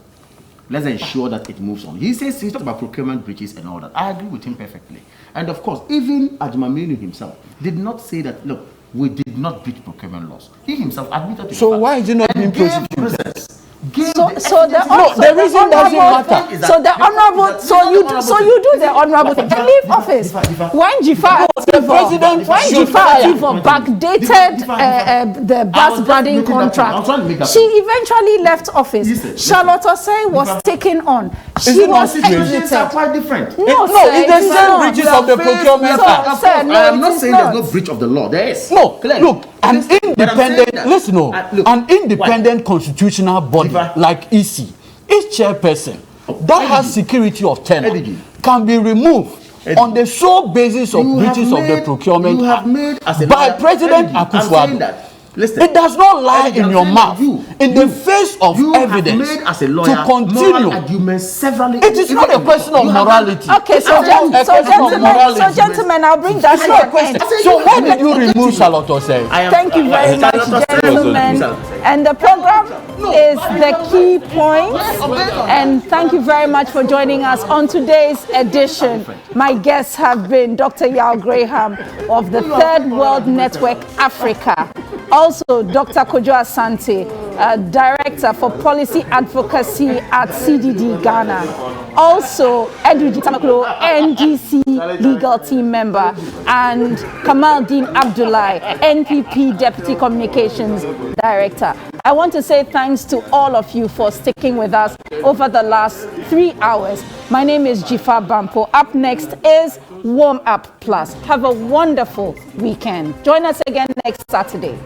Let's ensure that it moves on. He says, he's talking about procurement breaches and all that. I agree with him perfectly. And of course, even Ajimaminu himself did not say that, look, we did not breach procurement laws. He himself admitted to So the fact. why is he not being And gave prosecuted? reasons. Gave So the the reason doesn't matter. So the honorable, so you do the honorable thing and leave office. When Jifa backdated the bus branding contract, she eventually left office. Charlotte Osei was taken on. She was Situations are exited. quite different. No, sir, it's the it is same not. breaches of the Procurement Act. Sir, no, I am it not is saying not. there's no breach of the law. There is. No, Clearly. look, an But I'm saying independent, that- listen, no, look, an independent constitutional body Diva. like EC, each chairperson that has security of tenure Edigi. can be removed on the sole basis of You have breaches of the made- Procurement you have Act made as a by lawyer, President Edigi, I'm saying Akufo-Addo. that. Listen, It does not lie Edigi, in I'm your saying mouth, that in the face of you evidence, have made as a lawyer to continue. moral arguments severally. It is not a question of You have- morality. Okay, so, It's not a question of morality. gentlemen, I'll bring that It's to not a an question. end. So why did you remove Charlotte Osei? I am- Thank you very much, gentlemen. And the program is the Key Points. And thank you very much for joining us on today's edition. My guests have been Dr. Yao Graham of the Third World Network Africa. Also, Dr. Kojo Asante Director for Policy Advocacy at CDD Ghana. Also, Edwin Tamaklo, NDC legal team member, and Kamaldeen Abdullahi, NPP Deputy Communications Director. I want to say thanks to all of you for sticking with us over the last 3 hours. My name is Jifa Bampo. Up next is Warm Up Plus. Have a wonderful weekend. Join us again next Saturday.